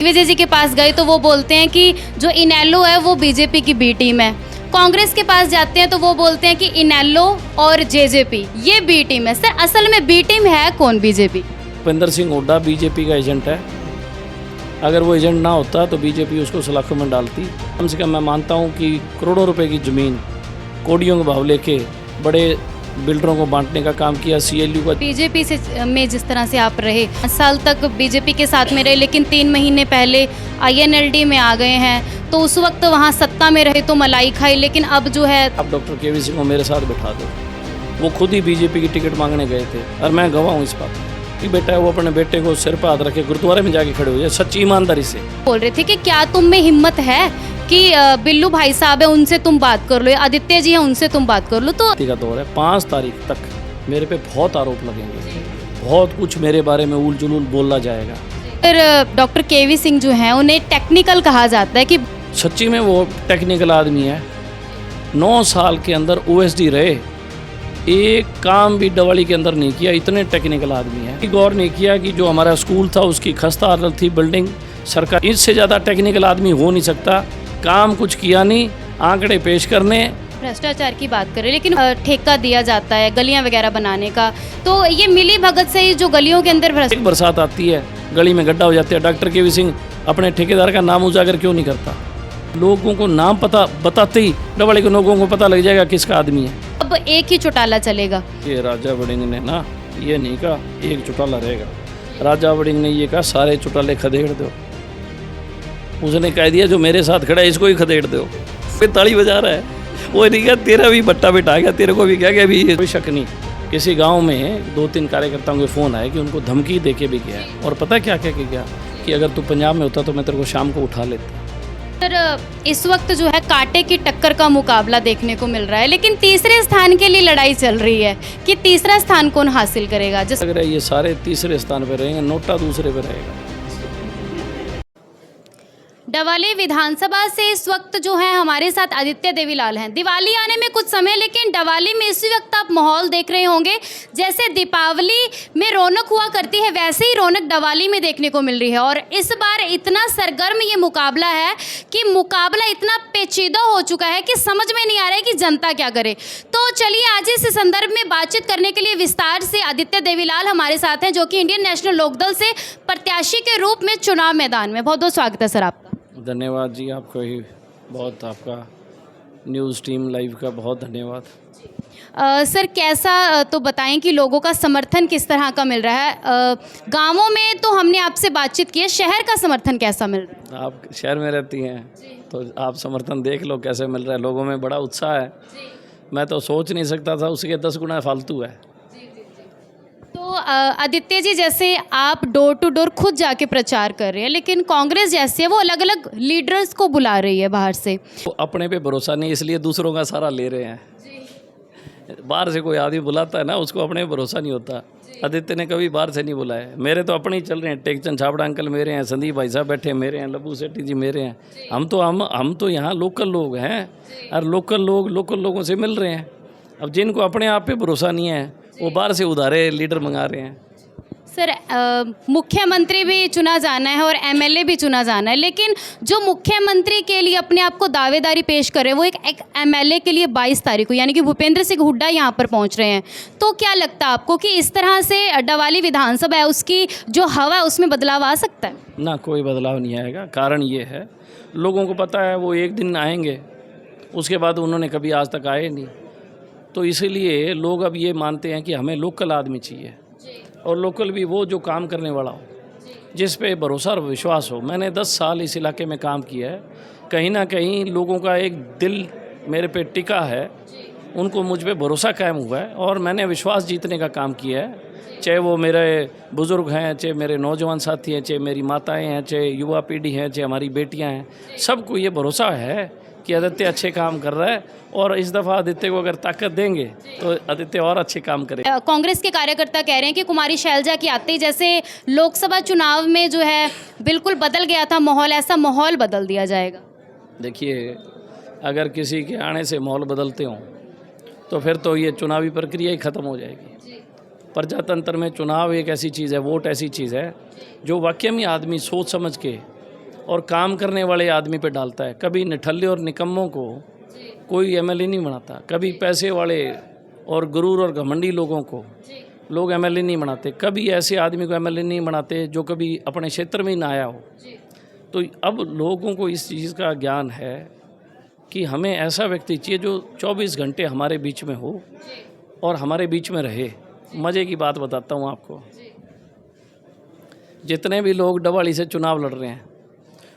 विजय जी के पास गए तो वो बोलते हैं कि जो इनेलो है वो बीजेपी की बी टीम है। कांग्रेस के पास जाते हैं तो वो बोलते हैं कि इनेलो और जेजेपी ये बी टीम है। सर असल में बी टीम है कौन बीजेपी? भूपेंद्र सिंह हुड्डा बीजेपी का एजेंट है। अगर वो एजेंट ना होता तो बीजेपी उसको सलाखों में डालती। कम से कम मैं मानता हूँ कि करोड़ों रुपए की ज़मीन कोडियों के भाव लेके बड़े बिल्डरों को बांटने का काम किया। सीएलयू का बीजेपी से में जिस तरह से आप रहे 5 साल तक बीजेपी के साथ में रहे, लेकिन 3 महीने पहले आईएनएलडी में आ गए हैं, तो उस वक्त वहाँ सत्ता में रहे तो मलाई खाई, लेकिन अब जो है आप डॉक्टर केवी सिंह को मेरे साथ बैठा दो। वो खुद ही बीजेपी की टिकट मांगने गए थे और मैं गवाह हूँ इस बात कि बेटा है वो अपने बेटे को सिर पर हाथ रखे गुरुद्वारे में जाके खड़े हो जाए सच्ची ईमानदारी से। बोल रहे थे कि क्या तुम में हिम्मत है कि बिल्लू भाई साहब है उनसे तुम बात कर लो, आदित्य जी हैं उनसे तुम बात कर लो। तो का दौर है, 5 तारीख तक मेरे पे बहुत आरोप लगेंगे, बहुत कुछ मेरे बारे में उल जुलूल बोला जाएगा। फिर डॉक्टर केवी सिंह जो हैं उन्हें टेक्निकल कहा जाता है कि सच्ची में वो टेक्निकल आदमी है। 9 साल के अंदर ओएसडी रहे, एक काम भी डवाली के अंदर नहीं किया, इतने टेक्निकल आदमी है। गौर नहीं किया कि जो हमारा स्कूल था उसकी खस्ता हालत थी, बिल्डिंग सरकार, इससे ज़्यादा टेक्निकल आदमी हो नहीं सकता। काम कुछ किया नहीं, आंकड़े पेश करने। भ्रष्टाचार की बात करें, लेकिन ठेका दिया जाता है गलियां वगैरह बनाने का, तो ये मिली भगत से ही जो गलियों के अंदर एक बरसात आती है गली में गड्ढा हो जाते हैं, डॉक्टर केवी सिंह अपने ठेकेदार का नाम उजागर क्यों नहीं करता? लोगों को नाम पता बताते ही डवाली के लोगों को पता लग जाएगा किसका आदमी है। अब एक ही चौटाला चलेगा। ये राजा वड़िंग ने ना ये नहीं कहा एक चौटाला रहेगा, राजा वड़िंग ने ये कहा सारे चौटाले खदेड़ दो। उसने कह दिया जो मेरे साथ खड़ा है इसको ही खदेड़ दो। फिर ताली बजा रहा है, वो नहीं कहा तेरा भी बट्टा बिठा गया, तेरे को भी क्या गया भी। कोई शक नहीं, किसी गांव में 2-3 कार्यकर्ताओं के फ़ोन आए कि उनको धमकी दे के भी गया, और पता क्या कह के गया कि अगर तू पंजाब में होता तो मैं तेरे को शाम को उठा लेता। सर इस वक्त जो है कांटे की टक्कर का मुकाबला देखने को मिल रहा है, लेकिन तीसरे स्थान के लिए लड़ाई चल रही है कि तीसरा स्थान कौन हासिल करेगा। जिस लग रहा है ये सारे तीसरे स्थान पर रहेंगे, नोटा दूसरे पर रहेगा। डवाली विधानसभा से इस वक्त जो है हमारे साथ आदित्य देवीलाल हैं। दिवाली आने में कुछ समय, लेकिन डवाली में इसी वक्त आप माहौल देख रहे होंगे जैसे दीपावली में रौनक हुआ करती है वैसे ही रौनक डवाली में देखने को मिल रही है। और इस बार इतना सरगर्म ये मुकाबला है कि मुकाबला इतना पेचीदा हो चुका है कि समझ में नहीं आ रहा है कि जनता क्या करे। तो चलिए आज इस संदर्भ में बातचीत करने के लिए विस्तार से आदित्य देवीलाल हमारे साथ हैं, जो कि इंडियन नेशनल लोकदल से प्रत्याशी के रूप में चुनाव मैदान में। बहुत बहुत स्वागत है सर आपका। धन्यवाद जी, आपको ही बहुत, आपका न्यूज़ टीम लाइव का बहुत धन्यवाद। सर कैसा तो बताएं कि लोगों का समर्थन किस तरह का मिल रहा है? गांवों में तो हमने आपसे बातचीत की है, शहर का समर्थन कैसा मिल रहा है? आप शहर में रहती हैं तो आप समर्थन देख लो कैसे मिल रहा है। लोगों में बड़ा उत्साह है, मैं तो सोच नहीं सकता था, उसके 10 गुना फालतू है। तो आदित्य जी जैसे आप डोर टू डोर खुद जाके प्रचार कर रहे हैं, लेकिन कांग्रेस जैसे है वो अलग अलग लीडर्स को बुला रही है बाहर से। वो अपने पे भरोसा नहीं, इसलिए दूसरों का सारा ले रहे हैं। बाहर से कोई आदमी बुलाता है ना, उसको अपने पे भरोसा नहीं होता। आदित्य ने कभी बाहर से नहीं बुलाया, मेरे तो अपने ही चल रहे हैं। टेकचंद छाबड़ा अंकल मेरे हैं, संदीप भाई साहब बैठे मेरे हैं, लब्बू सेठी जी मेरे हैं। हम तो यहाँ लोकल लोग हैं और लोकल लोगों से मिल रहे हैं। अब जिनको अपने आप पे भरोसा नहीं है वो बाहर से उधारे लीडर मंगा रहे हैं। सर मुख्यमंत्री भी चुना जाना है और एमएलए भी चुना जाना है, लेकिन जो मुख्यमंत्री के लिए अपने आप को दावेदारी पेश कर रहे हैं वो एक एमएलए के लिए 22 तारीख को यानी कि भूपेंद्र सिंह हुड्डा यहाँ पर पहुँच रहे हैं। तो क्या लगता है आपको कि इस तरह से डवाली विधानसभा है उसकी जो हवा है उसमें बदलाव आ सकता है? ना, कोई बदलाव नहीं आएगा। कारण ये है लोगों को पता है वो एक दिन आएंगे, उसके बाद उन्होंने कभी आज तक आए नहीं। तो इसीलिए लोग अब ये मानते हैं कि हमें लोकल आदमी चाहिए, और लोकल भी वो जो काम करने वाला हो, जिस पे भरोसा और विश्वास हो। मैंने 10 साल इस इलाके में काम किया है, कहीं ना कहीं लोगों का एक दिल मेरे पे टिका है, उनको मुझ पे भरोसा कायम हुआ है और मैंने विश्वास जीतने का काम किया है। चाहे वो मेरे बुज़ुर्ग हैं, चाहे मेरे नौजवान साथी हैं, चाहे मेरी माताएँ हैं, चाहे युवा पीढ़ी हैं, चाहे हमारी बेटियाँ हैं, सबको ये भरोसा है कि आदित्य अच्छे काम कर रहा है। और इस दफ़ा आदित्य को अगर ताकत देंगे तो आदित्य और अच्छे काम करे। कांग्रेस के कार्यकर्ता कह रहे हैं कि कुमारी शैलजा के आते ही जैसे लोकसभा चुनाव में जो है बिल्कुल बदल गया था माहौल, ऐसा माहौल बदल दिया जाएगा। देखिए, अगर किसी के आने से माहौल बदलते हों तो फिर तो ये चुनावी प्रक्रिया ही ख़त्म हो जाएगी। प्रजातंत्र में चुनाव एक ऐसी चीज़ है, वोट ऐसी चीज़ है जो वाकई में आदमी सोच समझ के और काम करने वाले आदमी पे डालता है। कभी निठल्ले और निकम्मों को कोई एमएलए नहीं बनाता, कभी पैसे वाले और गुरूर और घमंडी लोगों को लोग एमएलए नहीं बनाते, कभी ऐसे आदमी को एमएलए नहीं बनाते जो कभी अपने क्षेत्र में ही ना आया हो। तो अब लोगों को इस चीज़ का ज्ञान है कि हमें ऐसा व्यक्ति चाहिए जो 24 घंटे हमारे बीच में हो और हमारे बीच में रहे। मज़े की बात बताता हूँ आपको, जितने भी लोग डवाली से चुनाव लड़ रहे हैं,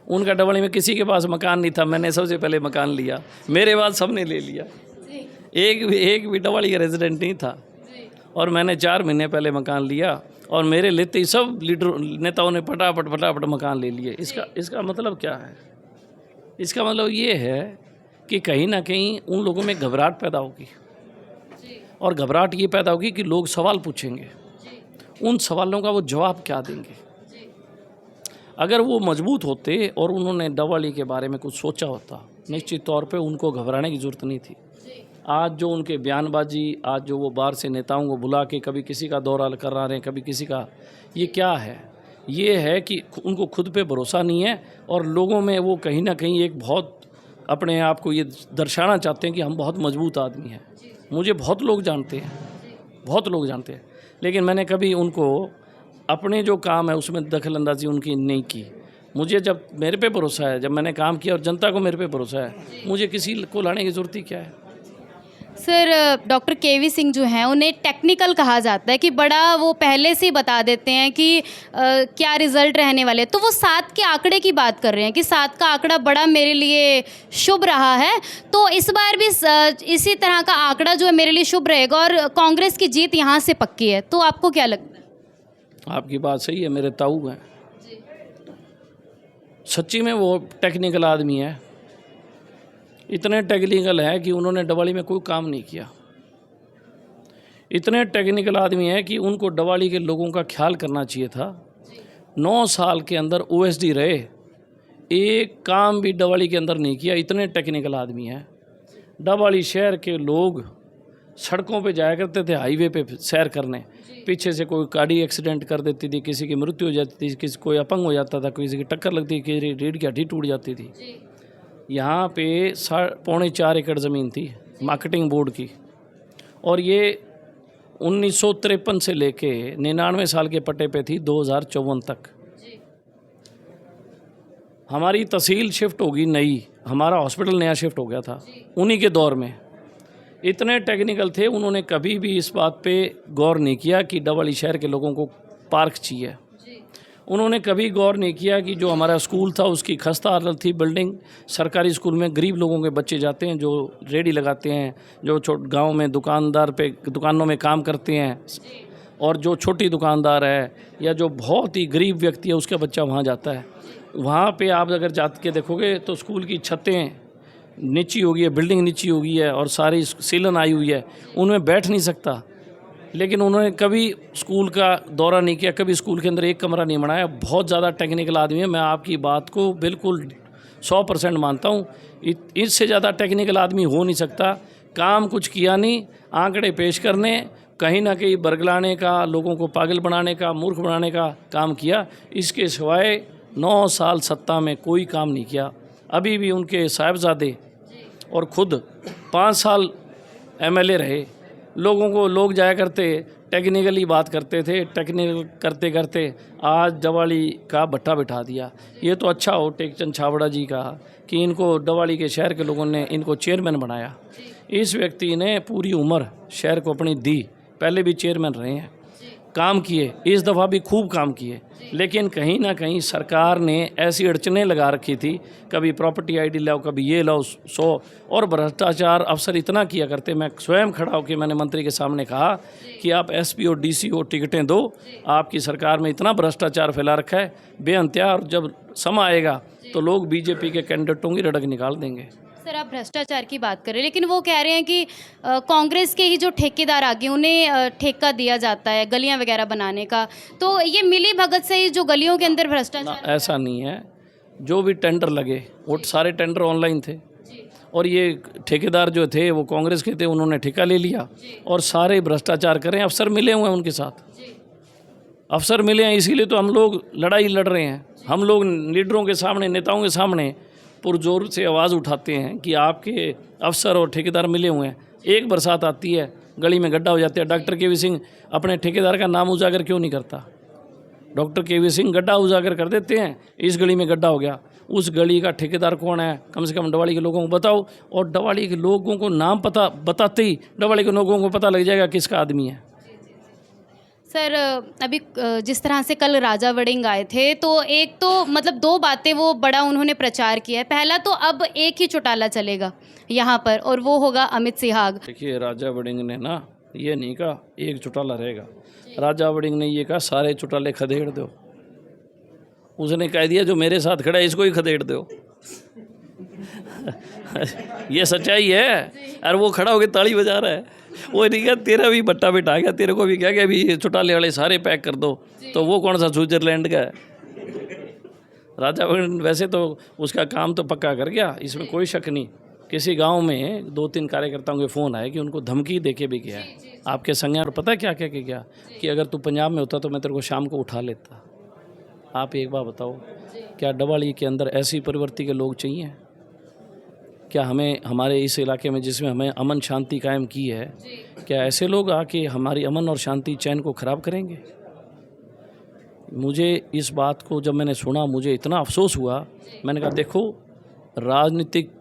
उनका डवाली में किसी के पास मकान नहीं था। मैंने सबसे पहले मकान लिया, मेरे बाद सबने ले लिया। एक भी डवाली का रेजिडेंट नहीं था और मैंने 4 महीने पहले मकान लिया और मेरे लेते ही सब लीडर नेताओं ने फटाफट मकान ले लिए। इसका मतलब क्या है? इसका मतलब ये है कि कहीं ना कहीं उन लोगों में घबराहट पैदा होगी और घबराहट ये पैदा होगी कि लोग सवाल पूछेंगे, उन सवालों का वो जवाब क्या देंगे। अगर वो मजबूत होते और उन्होंने डवाली के बारे में कुछ सोचा होता, निश्चित तौर पे उनको घबराने की ज़रूरत नहीं थी। आज जो उनके बयानबाजी, आज जो वो बाहर से नेताओं को बुला के कभी किसी का दौरा करा रहे हैं, कभी किसी का, ये क्या है? ये है कि उनको खुद पे भरोसा नहीं है और लोगों में वो कहीं ना कहीं एक बहुत अपने आप को ये दर्शाना चाहते हैं कि हम बहुत मजबूत आदमी हैं। मुझे बहुत लोग जानते हैं, लेकिन मैंने कभी उनको अपने जो काम है उसमें दखल अंदाजी उनकी नहीं की। मुझे जब मेरे पे भरोसा है, जब मैंने काम किया और जनता को मेरे पे भरोसा है, मुझे किसी को लाने की ज़रूरत ही क्या है। सर, डॉक्टर केवी सिंह जो हैं उन्हें टेक्निकल कहा जाता है कि बड़ा वो पहले से ही बता देते हैं कि क्या रिज़ल्ट रहने वाले। तो वो 7 के आंकड़े की बात कर रहे हैं कि 7 का आंकड़ा बड़ा मेरे लिए शुभ रहा है, तो इस बार भी इसी तरह का आंकड़ा जो है मेरे लिए शुभ रहेगा और कांग्रेस की जीत यहाँ से पक्की है। तो आपको क्या लगता है? आपकी बात सही है, मेरे ताऊ हैं, सच्ची में वो टेक्निकल आदमी है। इतने टेक्निकल है कि उन्होंने डवाली में कोई काम नहीं किया। इतने टेक्निकल आदमी है कि उनको डवाली के लोगों का ख्याल करना चाहिए था। 9 साल के अंदर ओएसडी रहे, एक काम भी डवाली के अंदर नहीं किया। इतने टेक्निकल आदमी हैं। डवाली शहर के लोग सड़कों पे जाया करते थे, हाईवे पे सैर करने, पीछे से कोई गाड़ी एक्सीडेंट कर देती थी, किसी की मृत्यु हो जाती थी, किसी कोई अपंग हो जाता था, किसी की टक्कर लगती थी, किसी रीढ़ की हड्डी टूट जाती थी। यहाँ पे 4.25 एकड़ ज़मीन थी मार्केटिंग बोर्ड की और ये 1953 से लेके 99 साल के पट्टे पे थी 2054 तक। हमारी तहसील शिफ्ट होगी नई, हमारा हॉस्पिटल नया शिफ्ट हो गया था उन्हीं के दौर में। इतने टेक्निकल थे, उन्होंने कभी भी इस बात पे गौर नहीं किया कि डवाली शहर के लोगों को पार्क चाहिए। उन्होंने कभी गौर नहीं किया कि जो हमारा स्कूल था उसकी खस्ता हालत थी बिल्डिंग। सरकारी स्कूल में गरीब लोगों के बच्चे जाते हैं, जो रेडी लगाते हैं, जो गांव में दुकानों में काम करते हैं, और जो छोटी दुकानदार है या जो बहुत ही गरीब व्यक्ति है उसका बच्चा वहाँ जाता है। वहाँ पे आप अगर जा के देखोगे तो स्कूल की छतें नीची हो गई है, बिल्डिंग नीची हो गई है और सारी सीलन आई हुई है, उनमें बैठ नहीं सकता। लेकिन उन्होंने कभी स्कूल का दौरा नहीं किया, कभी स्कूल के अंदर एक कमरा नहीं बनाया। बहुत ज़्यादा टेक्निकल आदमी है, मैं आपकी बात को बिल्कुल 100% मानता हूँ। इससे ज़्यादा टेक्निकल आदमी हो नहीं सकता। काम कुछ किया नहीं, आंकड़े पेश करने, कहीं ना कहीं बरगलाने का, लोगों को पागल बनाने का, मूर्ख बनाने का काम किया। इसके सिवाय 9 साल सत्ता में कोई काम नहीं किया। अभी भी उनके साहिबजादे और खुद 5 साल एमएलए रहे। लोग जाया करते, टेक्निकली बात करते थे, टेक्निकल करते करते आज डवाली का भट्टा बिठा दिया। ये तो अच्छा हो टेकचंद छाबड़ा जी का कि इनको डवाली के शहर के लोगों ने इनको चेयरमैन बनाया। इस व्यक्ति ने पूरी उम्र शहर को अपनी दी, पहले भी चेयरमैन रहे हैं, काम किए, इस दफ़ा भी खूब काम किए। लेकिन कहीं ना कहीं सरकार ने ऐसी अड़चनें लगा रखी थी, कभी प्रॉपर्टी आईडी लाओ, कभी ये लाओ 100, और भ्रष्टाचार अफसर इतना किया करते। मैं स्वयं खड़ा होकर मैंने मंत्री के सामने कहा कि आप एसपी और डीसीओ टिकटें दो, आपकी सरकार में इतना भ्रष्टाचार फैला रखा है बेअंत्या, और जब समय आएगा तो लोग बीजेपी के कैंडिडेटों की रड़क निकाल देंगे। सर, आप भ्रष्टाचार की बात कर रहे हैं, लेकिन वो कह रहे हैं कि कांग्रेस के ही जो ठेकेदार आगे उन्हें ठेका दिया जाता है गलियां वगैरह बनाने का, तो ये मिली भगत से ही जो गलियों के अंदर भ्रष्टाचार। ऐसा नहीं है, जो भी टेंडर लगे वो सारे टेंडर ऑनलाइन थे और ये ठेकेदार जो थे वो कांग्रेस के थे, उन्होंने ठेका ले लिया और सारे भ्रष्टाचार करें, अफसर मिले हुए हैं उनके साथ। अवसर मिले हैं इसीलिए तो हम लोग लड़ाई लड़ रहे हैं। हम लोग लीडरों के सामने, नेताओं के सामने पुरजोर से आवाज़ उठाते हैं कि आपके अफसर और ठेकेदार मिले हुए हैं। एक बरसात आती है, गली में गड्ढा हो जाता है, डॉक्टर के वी सिंह अपने ठेकेदार का नाम उजागर क्यों नहीं करता? डॉक्टर के वी सिंह गड्ढा उजागर कर देते हैं, इस गली में गड्ढा हो गया, उस गली का ठेकेदार कौन है कम से कम डवाली के लोगों को बताओ, और डवाली के लोगों को नाम पता बताते ही डवाली के लोगों को पता लग जाएगा किसका आदमी है। सर अभी जिस तरह से कल राजा वड़िंग आए थे, तो एक तो मतलब दो बातें वो बड़ा उन्होंने प्रचार किया है। पहला तो अब एक ही चौटाला चलेगा यहाँ पर, और वो होगा अमित सिहाग। देखिए, राजा वड़िंग ने ना ये नहीं कहा एक चौटाला रहेगा, राजा वड़िंग ने ये कहा सारे चौटाले खदेड़ दो। उसने कह दिया जो मेरे साथ खड़ा है इसको ही खदेड़ दो। ये सच्चाई है। और वो खड़ा होकर ताली बजा रहा है, वो नहीं क्या तेरा भी बट्टा बिठा गया, तेरे को भी क्या क्या अभी चौटाले वाले सारे पैक कर दो, तो वो कौन सा स्विट्जरलैंड का है? राजा वैसे तो उसका काम तो पक्का कर गया, इसमें कोई शक नहीं। किसी गांव में 2-3 कार्यकर्ताओं के फ़ोन आए कि उनको धमकी देके भी गया है आपके संज्ञान, और पता है क्या क्या क्या कि अगर तू पंजाब में होता तो मैं तेरे को शाम को उठा लेता। आप एक बार बताओ, क्या डवाली के अंदर ऐसी प्रवृत्ति के लोग चाहिए? क्या हमें हमारे इस इलाके में जिसमें हमें अमन शांति कायम की है, क्या ऐसे लोग आके हमारी अमन और शांति चैन को ख़राब करेंगे? मुझे इस बात को जब मैंने सुना मुझे इतना अफसोस हुआ। मैंने कहा देखो, राजनीतिक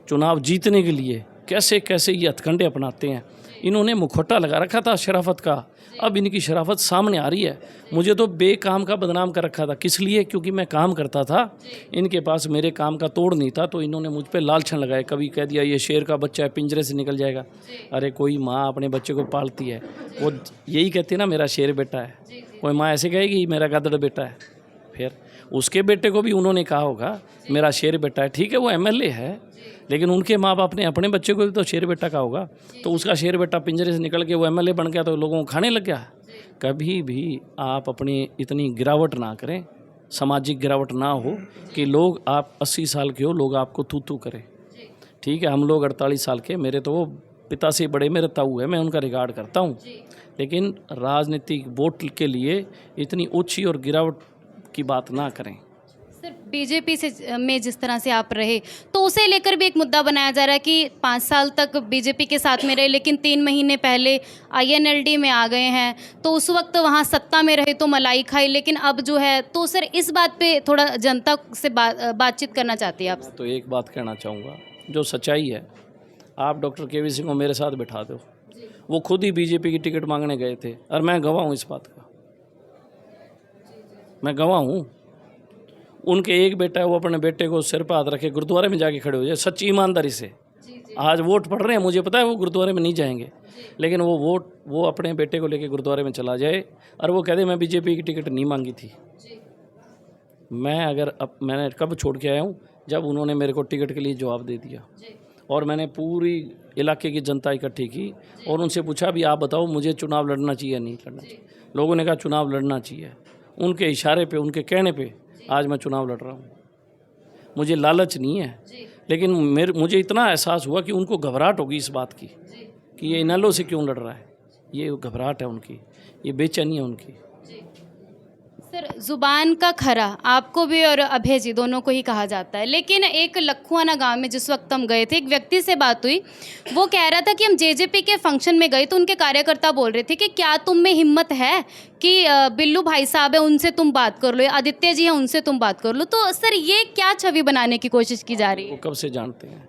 चुनाव जीतने के लिए कैसे कैसे ये हथकंडे अपनाते हैं। इन्होंने मुखौटा लगा रखा था शराफत का, अब इनकी शराफत सामने आ रही है। मुझे तो बेकाम का बदनाम कर रखा था, किस लिए? क्योंकि मैं काम करता था, इनके पास मेरे काम का तोड़ नहीं था, तो इन्होंने मुझ पे लालछन लगाए। कभी कह दिया ये शेर का बच्चा है, पिंजरे से निकल जाएगा। अरे कोई माँ अपने बच्चे को पालती है, वो यही कहती है ना मेरा शेर बेटा है। कोई माँ ऐसे कहेगी मेरा गदड़ बेटा है? फिर उसके बेटे को भी उन्होंने कहा होगा मेरा शेर बेटा है। ठीक है, वो एमएलए है, लेकिन उनके माँ बाप ने अपने बच्चे को भी तो शेर बेटा कहा होगा। तो उसका शेर बेटा पिंजरे से निकल के वो एमएलए बन गया तो लोगों को खाने लग गया। कभी भी आप अपनी इतनी गिरावट ना करें, सामाजिक गिरावट ना हो कि लोग, आप 80 साल के हो, लोग आपको तू तू करें। ठीक है, हम लोग 48 साल के, मेरे तो वो पिता से बड़े मेरे ताऊ है, मैं उनका रिगार्ड करता हूँ, लेकिन राजनीतिक वोट के लिए इतनी ऊँची और गिरावट की बात ना करें। सर बीजेपी से में जिस तरह से आप रहे, तो उसे लेकर भी एक मुद्दा बनाया जा रहा है कि 5 साल तक बीजेपी के साथ में रहे, लेकिन 3 महीने पहले INLD में आ गए हैं, तो उस वक्त वहाँ सत्ता में रहे तो मलाई खाई, लेकिन अब जो है, तो सर इस बात पे थोड़ा जनता से बातचीत करना चाहती है आपसे। तो एक बात कहना चाहूँगा, जो सच्चाई है, आप डॉक्टर KV सिंह को मेरे साथ बिठा दो, वो खुद ही बीजेपी की टिकट मांगने गए थे, और मैं गवाह हूँ इस बात का, मैं गवाह हूँ। उनके एक बेटा है, वो अपने बेटे को सिर पर हाथ रखे गुरुद्वारे में जाके खड़े हो जाए, सच्ची ईमानदारी से। आज वोट पड़ रहे हैं, मुझे पता है वो गुरुद्वारे में नहीं जाएंगे, लेकिन वो अपने बेटे को लेके गुरुद्वारे में चला जाए और वो कह दे मैं बीजेपी की टिकट नहीं मांगी थी। मैंने कब छोड़ के आया हूँ, जब उन्होंने मेरे को टिकट के लिए जवाब दे दिया, और मैंने पूरी इलाके की जनता इकट्ठी की और उनसे पूछा भी आप बताओ मुझे चुनाव लड़ना चाहिए या नहीं लड़ना चाहिए। लोगों ने कहा चुनाव लड़ना चाहिए। उनके इशारे पे, उनके कहने पे आज मैं चुनाव लड़ रहा हूँ। मुझे लालच नहीं है, लेकिन मुझे इतना एहसास हुआ कि उनको घबराहट होगी इस बात की कि ये इनेलो से क्यों लड़ रहा है। ये घबराहट है उनकी, ये बेचैनी है उनकी। सर जुबान का खरा आपको भी और अभय जी दोनों को ही कहा जाता है, लेकिन एक लखुआना गांव में जिस वक्त हम गए थे, एक व्यक्ति से बात हुई, वो कह रहा था कि हम JJP के फंक्शन में गए तो उनके कार्यकर्ता बोल रहे थे कि क्या तुम में हिम्मत है कि बिल्लू भाई साहब है उनसे तुम बात कर लो, आदित्य जी हैं उनसे तुम बात कर लो। तो सर ये क्या छवि बनाने की कोशिश की जा रही है? वो कब से जानते हैं?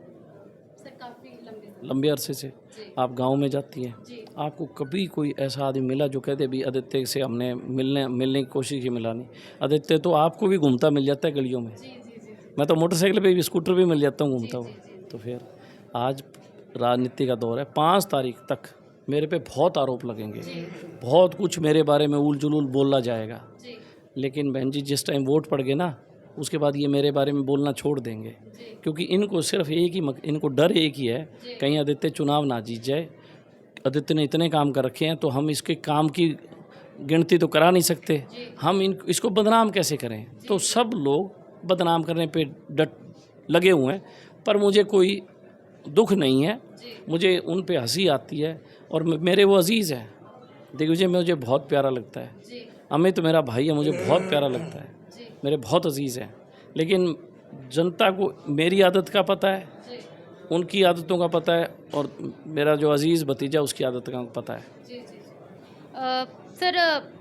लंबे अरसे से। आप गांव में जाती हैं, आपको कभी कोई ऐसा आदमी मिला जो कहते भी आदित्य से हमने मिलने की कोशिश की? मिला नहीं। आदित्य तो आपको भी घूमता मिल जाता है गलियों में, मैं तो मोटरसाइकिल पे भी, स्कूटर भी मिल जाता हूँ घूमता हुआ। तो फिर आज राजनीति का दौर है, 5 तारीख तक मेरे पे बहुत आरोप लगेंगे, बहुत कुछ मेरे बारे में उल जुलूल बोला जाएगा, लेकिन बहन जी जिस टाइम वोट पड़ गए ना, उसके बाद ये मेरे बारे में बोलना छोड़ देंगे, क्योंकि इनको सिर्फ इनको डर एक ही है, कहीं आदित्य चुनाव ना जीत जाए। आदित्य ने इतने काम कर रखे हैं तो हम इसके काम की गिनती तो करा नहीं सकते, हम इसको बदनाम कैसे करें? तो सब लोग बदनाम करने पे लगे हुए हैं, पर मुझे कोई दुख नहीं है, मुझे उन पे हंसी आती है। और मेरे वो अजीज़ हैं, दिग्विजय मुझे बहुत प्यारा लगता है, अमित मेरा भाई है, मुझे बहुत प्यारा लगता है, मेरे बहुत अजीज़ हैं, लेकिन जनता को मेरी आदत का पता है, उनकी आदतों का पता है, और मेरा जो अजीज़ भतीजा उसकी आदत का पता है। सर,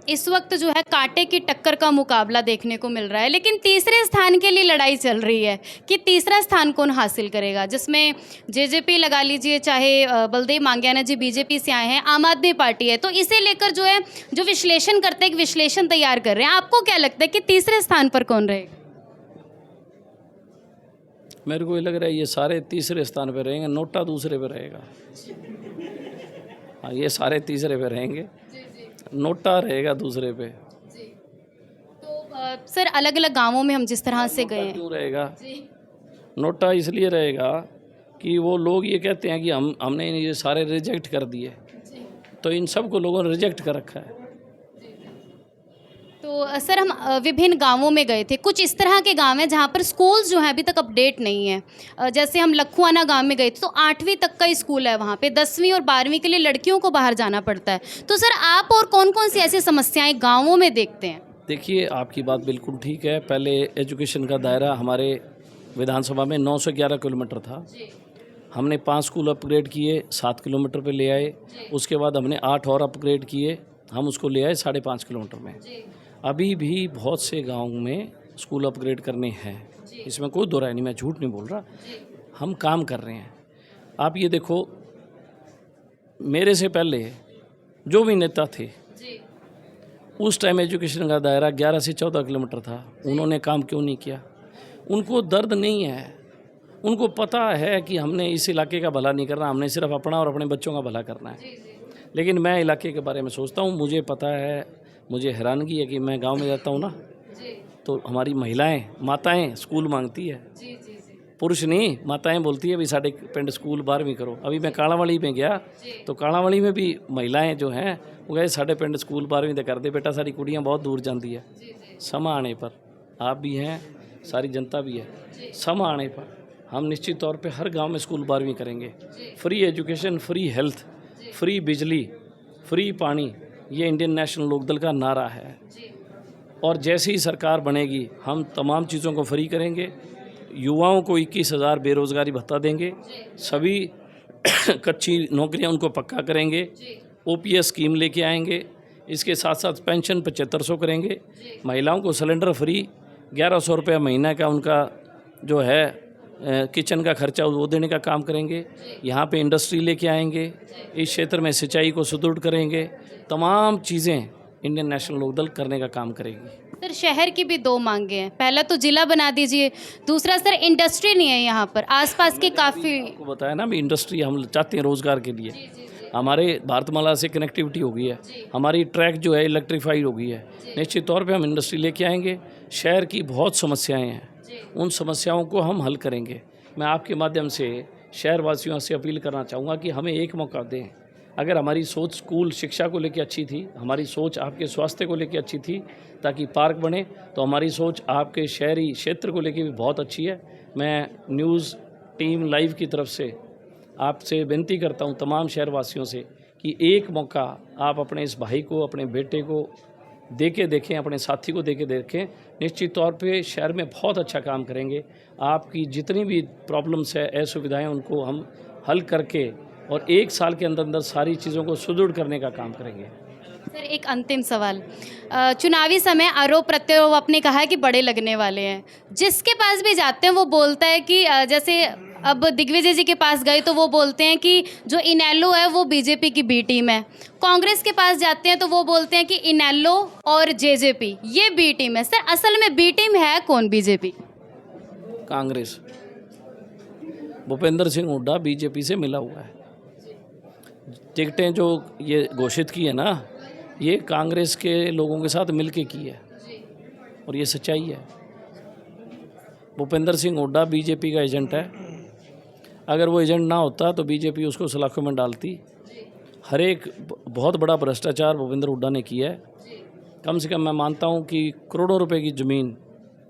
इस वक्त जो है कांटे की टक्कर का मुकाबला देखने को मिल रहा है, लेकिन तीसरे स्थान के लिए लड़ाई चल रही है कि तीसरा स्थान कौन हासिल करेगा, जिसमें जेजेपी लगा लीजिए, चाहे बलदेव मांग्याना जी बीजेपी से आए हैं, आम आदमी पार्टी है, तो इसे लेकर जो है जो विश्लेषण करते हैं, एक विश्लेषण तैयार कर रहे हैं। आपको क्या लगता है कि तीसरे स्थान पर कौन रहेगा? मेरे को ये लग रहा है ये सारे तीसरे स्थान पे रहेंगे, नोटा दूसरे पे रहेगा। हाँ, ये सारे तीसरे पे रहेंगे, नोटा रहेगा दूसरे पे। तो सर, अलग अलग गांवों में हम जिस तरह से गए हैं, क्यों रहेगा नोटा? इसलिए रहेगा कि वो लोग ये कहते हैं कि हमने ये सारे रिजेक्ट कर दिए, तो इन सब को लोगों ने रिजेक्ट कर रखा है। तो सर, हम विभिन्न गांवों में गए थे। कुछ इस तरह के गांव हैं जहां पर स्कूल्स जो हैं अभी तक अपडेट नहीं है। जैसे हम लखुआना गांव में गए थे, तो 8वीं तक का स्कूल है, वहां पे 10वीं और 12वीं के लिए लड़कियों को बाहर जाना पड़ता है। तो सर, आप और कौन कौन सी ऐसी समस्याएं गाँवों में देखते हैं? देखिए, आपकी बात बिल्कुल ठीक है। पहले एजुकेशन का दायरा हमारे विधानसभा में 911 किलोमीटर था। हमने 5 स्कूल अपग्रेड किए, 7 किलोमीटर पे ले आए। उसके बाद हमने 8 और अपग्रेड किए, हम उसको ले आए 5.5 किलोमीटर में। अभी भी बहुत से गांव में स्कूल अपग्रेड करने हैं, इसमें कोई दो राय नहीं, मैं झूठ नहीं बोल रहा, हम काम कर रहे हैं। आप ये देखो, मेरे से पहले जो भी नेता थे उस टाइम एजुकेशन का दायरा 11 से 14 किलोमीटर था, उन्होंने काम क्यों नहीं किया? उनको दर्द नहीं है, उनको पता है कि हमने इस इलाके का भला नहीं करना, हमने सिर्फ अपना और अपने बच्चों का भला करना है। लेकिन मैं इलाके के बारे में सोचता हूँ, मुझे पता है, मुझे हैरानगी है कि मैं गांव में जाता हूँ ना, तो हमारी महिलाएं, माताएं स्कूल मांगती है, पुरुष नहीं, माताएं बोलती है भी साढ़े पिंड स्कूल 12वीं करो। अभी मैं कालावाली में गया तो कालावाली में भी महिलाएं जो हैं वो कहे साढ़े पिंड स्कूल 12वीं तो कर दे बेटा, सारी कुड़ियाँ बहुत दूर जाती है। समा आने पर आप भी हैं, सारी जनता भी है, समा आने पर हम निश्चित तौर पे हर गांव में स्कूल 12वीं करेंगे। Free education, free health, free बिजली, फ्री पानी, ये इंडियन नेशनल लोकदल का नारा है। और जैसे ही सरकार बनेगी हम तमाम चीज़ों को फ्री करेंगे। युवाओं को 21,000 बेरोज़गारी भत्ता देंगे, सभी कच्ची नौकरियां उनको पक्का करेंगे, ओपीएस स्कीम लेके आएंगे, इसके साथ साथ पेंशन 7500 करेंगे, महिलाओं को सिलेंडर फ्री, 1100 रुपये महीना का उनका जो है किचन का खर्चा वो देने का काम करेंगे। यहाँ पे इंडस्ट्री लेके आएंगे, इस क्षेत्र में सिंचाई को सुदृढ़ करेंगे, तमाम चीज़ें इंडियन नेशनल लोकदल करने का काम करेगी। सर, शहर की भी 2 मांगे हैं, पहला तो जिला बना दीजिए, दूसरा सर इंडस्ट्री नहीं है यहाँ पर, आसपास के काफ़ी आपको बताया ना, भी इंडस्ट्री हम चाहते हैं रोज़गार के लिए। हमारे भारतमाला से कनेक्टिविटी हो गई है, हमारी ट्रैक जो है इलेक्ट्रीफाइड हो गई है, निश्चित तौर पे हम इंडस्ट्री लेके आएंगे। शहर की बहुत समस्याएं हैं, उन समस्याओं को हम हल करेंगे। मैं आपके माध्यम से शहरवासियों से अपील करना चाहूँगा कि हमें एक मौका दें। अगर हमारी सोच स्कूल शिक्षा को लेकर अच्छी थी, हमारी सोच आपके स्वास्थ्य को लेकर अच्छी थी ताकि पार्क बने, तो हमारी सोच आपके शहरी क्षेत्र को लेकर भी बहुत अच्छी है। मैं न्यूज़ टीम लाइव की तरफ से आपसे विनती करता हूं, तमाम शहरवासियों से, कि एक मौका आप अपने इस भाई को, अपने बेटे को दे के देखें, अपने साथी को दे के देखें। निश्चित तौर पे शहर में बहुत अच्छा काम करेंगे। आपकी जितनी भी प्रॉब्लम्स है, असुविधाएं, उनको हम हल करके और 1 साल के अंदर अंदर सारी चीज़ों को सुदृढ़ करने का काम करेंगे। सर, एक अंतिम सवाल, चुनावी समय आरोप प्रत्यारोप आपने कहा है कि बड़े लगने वाले हैं, जिसके पास भी जाते हैं वो बोलता है कि जैसे अब दिग्विजय जी के पास गए तो वो बोलते हैं कि जो इनेलो है वो बीजेपी की बी टीम है, कांग्रेस के पास जाते हैं तो वो बोलते हैं कि इनेलो और जेजेपी ये बी टीम है। सर, असल में बी टीम है कौन बीजेपी? कांग्रेस। भूपेंद्र सिंह हुड्डा बीजेपी से मिला हुआ है। टिकटें जो ये घोषित की है ना, ये कांग्रेस के लोगों के साथ मिलके की है, और ये सच्चाई है। भूपेंद्र सिंह हुड्डा बीजेपी का एजेंट है। अगर वो एजेंट ना होता तो बीजेपी उसको सलाखों में डालती। हर एक बहुत बड़ा भ्रष्टाचार भूपेंद्र हुड्डा ने किया है। कम से कम मैं मानता हूँ कि करोड़ों रुपए की ज़मीन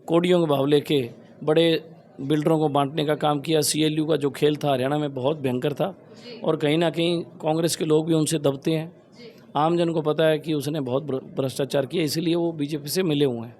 कोडियों के भाव लेके बड़े बिल्डरों को बांटने का काम किया। CLU का जो खेल था हरियाणा में बहुत भयंकर था, और कहीं ना कहीं कांग्रेस के लोग भी उनसे दबते हैं। आम जन को पता है कि उसने बहुत भ्रष्टाचार किया, इसीलिए वो बीजेपी से मिले हुए हैं।